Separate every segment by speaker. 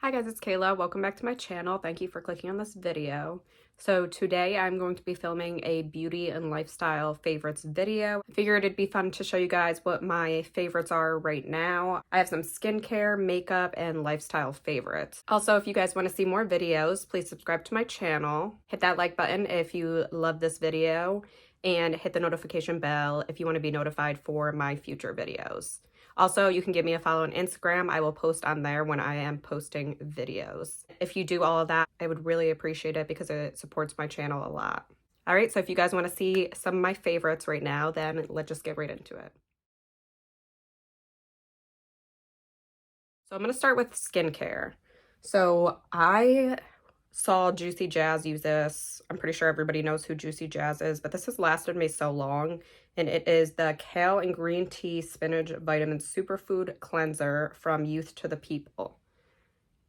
Speaker 1: Hi guys, it's Kayla. Welcome back to my channel. Thank you for clicking on this video. So today I'm going to be filming a beauty and lifestyle favorites video. I figured it'd be fun to show you guys what my favorites are right now. I have some skincare, makeup, and lifestyle favorites. Also, if you guys want to see more videos, please subscribe to my channel. Hit that like button if you love this video, and hit the notification bell if you want to be notified for my future videos. Also, you can give me a follow on Instagram. I will post on there when I am posting videos. If you do all of that, I would really appreciate it because it supports my channel a lot. All right, so if you guys want to see some of my favorites right now, then let's just get right into it. So I'm going to start with skincare. So I saw Juicy Jazz use this. I'm pretty sure everybody knows who Juicy Jazz is, but this has lasted me so long. And it is the Kale and Green Tea Spinach Vitamin Superfood Cleanser from Youth to the People.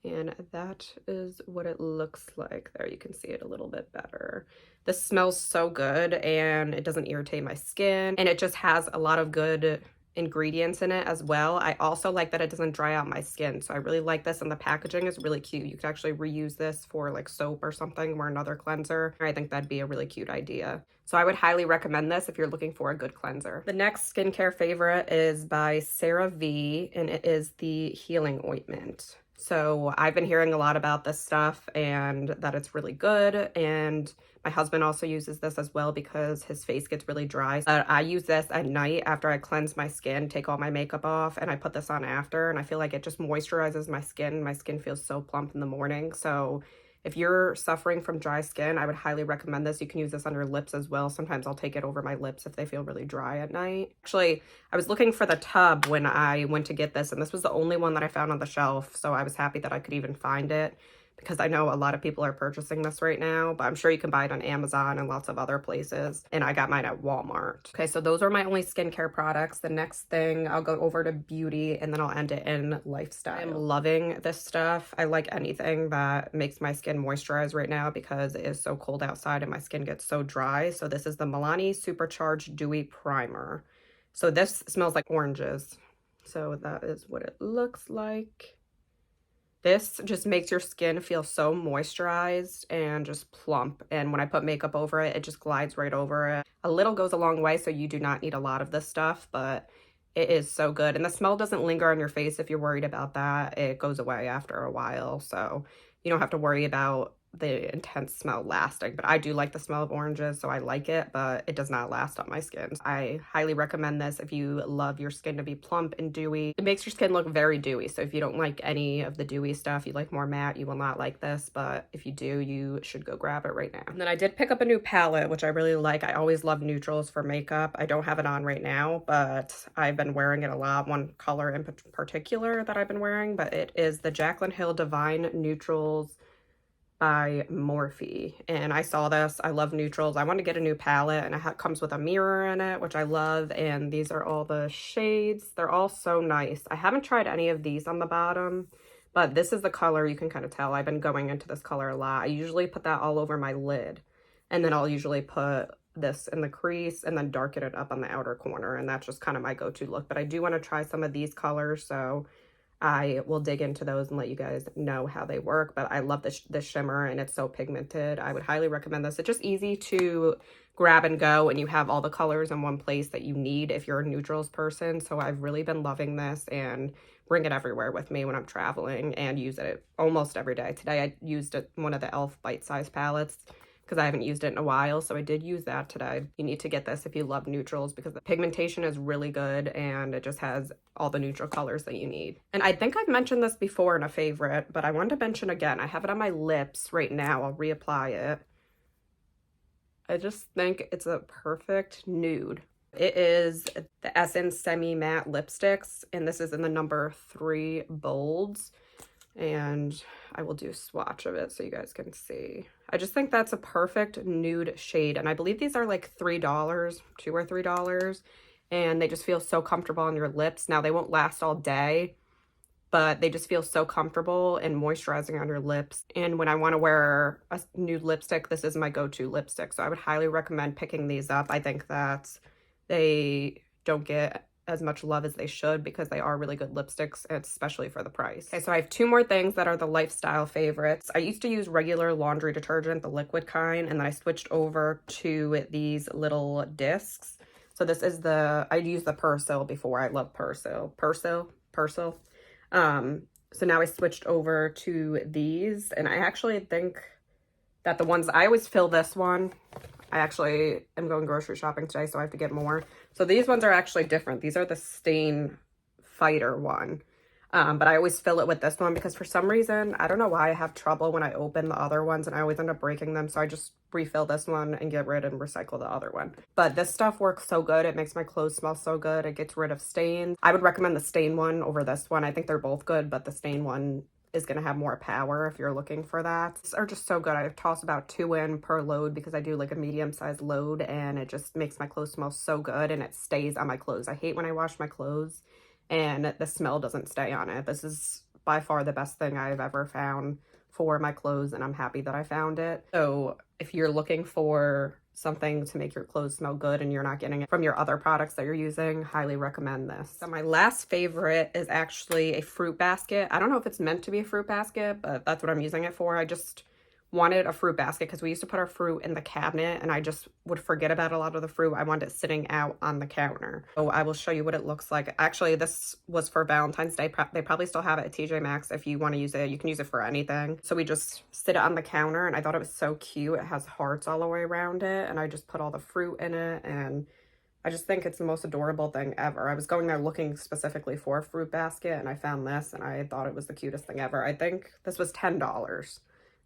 Speaker 1: And that is what it looks like. There, you can see it a little bit better. This smells so good and it doesn't irritate my skin. And it just has a lot of good ingredients in it as well. I also like that it doesn't dry out my skin. So I really like this, and the packaging is really cute. You could actually reuse this for like soap or something or another cleanser. I think that'd be a really cute idea. So I would highly recommend this if you're looking for a good cleanser. The next skincare favorite is by CeraVe, and it is the Healing Ointment. So I've been hearing a lot about this stuff and that it's really good, and my husband also uses this as well because his face gets really dry. I use this at night after I cleanse my skin, take all my makeup off, and I put this on after, and I feel like it just moisturizes my skin. My skin feels so plump in the morning. So if you're suffering from dry skin, I would highly recommend this. You can use this on your lips as well. Sometimes I'll take it over my lips if they feel really dry at night. Actually, I was looking for the tub when I went to get this, and this was the only one that I found on the shelf. So I was happy that I could even find it, because I know a lot of people are purchasing this right now, but I'm sure you can buy it on Amazon and lots of other places. And I got mine at Walmart. Okay, so those are my only skincare products. The next thing, I'll go over to beauty, and then I'll end it in lifestyle. I'm loving this stuff. I like anything that makes my skin moisturize right now because it is so cold outside and my skin gets so dry. So this is the Milani Supercharged Dewy Primer. So this smells like oranges. So that is what it looks like. This just makes your skin feel so moisturized and just plump. And when I put makeup over it, it just glides right over it. A little goes a long way, so you do not need a lot of this stuff, but it is so good. And the smell doesn't linger on your face if you're worried about that. It goes away after a while, so you don't have to worry about the intense smell lasting. But I do like the smell of oranges, so I like it, but it does not last on my skin. I highly recommend this if you love your skin to be plump and dewy. It makes your skin look very dewy, so if you don't like any of the dewy stuff, you like more matte, you will not like this, but if you do, you should go grab it right now. And then I did pick up a new palette, which I really like. I always love neutrals for makeup. I don't have it on right now, but I've been wearing it a lot. One color in particular that I've been wearing, but it is the Jaclyn Hill Divine Neutrals by Morphe. And I saw this. I love neutrals. I want to get a new palette, and it comes with a mirror in it, which I love. And these are all the shades. They're all so nice. I haven't tried any of these on the bottom, but this is the color. You can kind of tell I've been going into this color a lot. I usually put that all over my lid, and then I'll usually put this in the crease and then darken it up on the outer corner, and that's just kind of my go-to look. But I do want to try some of these colors, so I will dig into those and let you guys know how they work. But I love this shimmer, and it's so pigmented. I would highly recommend this. It's just easy to grab and go, and you have all the colors in one place that you need if you're a neutrals person. So I've really been loving this and bring it everywhere with me when I'm traveling and use it almost every day. Today I used one of the e.l.f. bite-sized palettes because I haven't used it in a while, so I did use that today. You need to get this if you love neutrals because the pigmentation is really good and it just has all the neutral colors that you need. And I think I've mentioned this before in a favorite, but I wanted to mention again. I have it on my lips right now. I'll reapply it. I just think it's a perfect nude. It is the Essence Semi Matte Lipsticks, and this is in the number 3 bolds. And I will do a swatch of it so you guys can see. I just think that's a perfect nude shade, and I believe these are like $3, $2 or $3, and they just feel so comfortable on your lips. Now, they won't last all day, but they just feel so comfortable and moisturizing on your lips. And when I want to wear a nude lipstick, this is my go-to lipstick, so I would highly recommend picking these up. I think that they don't get as much love as they should because they are really good lipsticks, especially for the price. Okay, so I have two more things that are the lifestyle favorites. I used to use regular laundry detergent, the liquid kind, and then I switched over to these little discs. So this is I used the Persil before. I love Persil. So now I switched over to these, and I actually think that the ones, I always fill this one. I actually am going grocery shopping today, so I have to get more. So these ones are actually different. These are the Stain Fighter one. But I always fill it with this one because for some reason, I don't know why I have trouble when I open the other ones and I always end up breaking them. So I just refill this one and get rid and recycle the other one. But this stuff works so good. It makes my clothes smell so good. It gets rid of stains. I would recommend the Stain one over this one. I think they're both good, but the Stain one is going to have more power if you're looking for that. These are just so good. I toss about 2 in per load because I do like a medium-sized load, and it just makes my clothes smell so good and it stays on my clothes. I hate when I wash my clothes and the smell doesn't stay on it. This is by far the best thing I've ever found for my clothes, and I'm happy that I found it. So if you're looking for something to make your clothes smell good and you're not getting it from your other products that you're using, highly recommend this. So my last favorite is actually a fruit basket. I don't know if it's meant to be a fruit basket, but that's what I'm using it for. I just wanted a fruit basket because we used to put our fruit in the cabinet and I just would forget about a lot of the fruit. I wanted it sitting out on the counter. So I will show you what it looks like. Actually, this was for Valentine's Day. They probably still have it at TJMAXX. If you want to use it, you can use it for anything. So we just sit it on the counter, and I thought it was so cute. It has hearts all the way around it, and I just put all the fruit in it, and I just think it's the most adorable thing ever. I was going there looking specifically for a fruit basket, and I found this, and I thought it was the cutest thing ever. I think this was $10.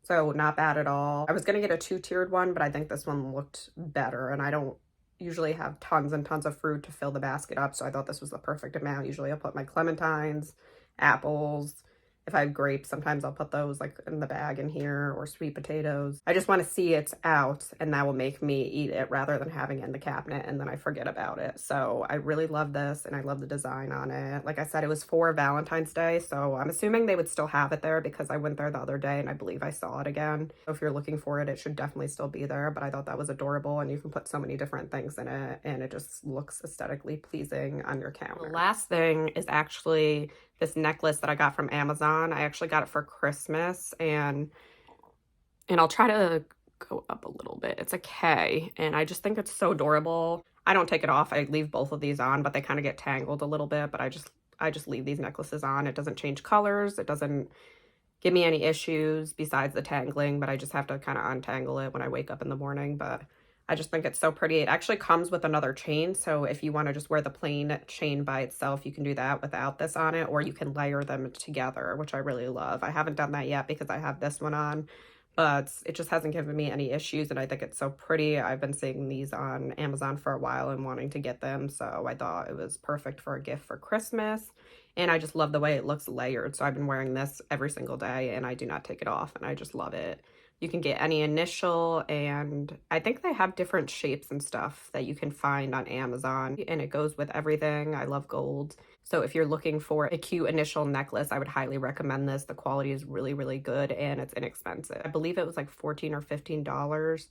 Speaker 1: So not bad at all. I was going to get a 2-tiered one, but I think this one looked better, and I don't usually have tons and tons of fruit to fill the basket up, so I thought this was the perfect amount. Usually I'll put my clementines, apples. If I have grapes, sometimes I'll put those like in the bag in here, or sweet potatoes. I just want to see it's out, and that will make me eat it rather than having it in the cabinet and then I forget about it. So I really love this, and I love the design on it. Like I said, it was for Valentine's Day, so I'm assuming they would still have it there because I went there the other day and I believe I saw it again. So if you're looking for it, it should definitely still be there, but I thought that was adorable, and you can put so many different things in it, and it just looks aesthetically pleasing on your counter. The last thing is actually this necklace that I got from Amazon. I actually got it for Christmas, and I'll try to go up a little bit. It's a K, and I just think it's so adorable. I don't take it off. I leave both of these on, but they kind of get tangled a little bit, but I just leave these necklaces on. It doesn't change colors. It doesn't give me any issues besides the tangling, but I just have to kind of untangle it when I wake up in the morning. But I just think it's so pretty. It actually comes with another chain, so if you want to just wear the plain chain by itself, you can do that without this on it, or you can layer them together, which I really love. I haven't done that yet because I have this one on, but it just hasn't given me any issues, and I think it's so pretty. I've been seeing these on Amazon for a while and wanting to get them, so I thought it was perfect for a gift for Christmas, and I just love the way it looks layered. So I've been wearing this every single day, and I do not take it off, and I just love it. You can get any initial, and I think they have different shapes and stuff that you can find on Amazon, and it goes with everything. I love gold. So if you're looking for a cute initial necklace, I would highly recommend this. The quality is really, really good, and it's inexpensive. I believe it was like $14 or $15.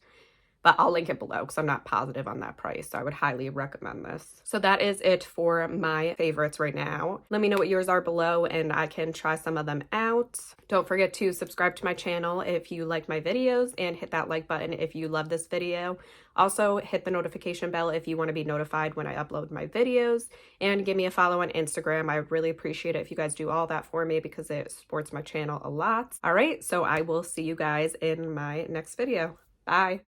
Speaker 1: But I'll link it below because I'm not positive on that price. So I would highly recommend this. So that is it for my favorites right now. Let me know what yours are below and I can try some of them out. Don't forget to subscribe to my channel if you like my videos, and hit that like button if you love this video. Also hit the notification bell if you want to be notified when I upload my videos, and give me a follow on Instagram. I would really appreciate it if you guys do all that for me because it supports my channel a lot. All right, so I will see you guys in my next video. Bye.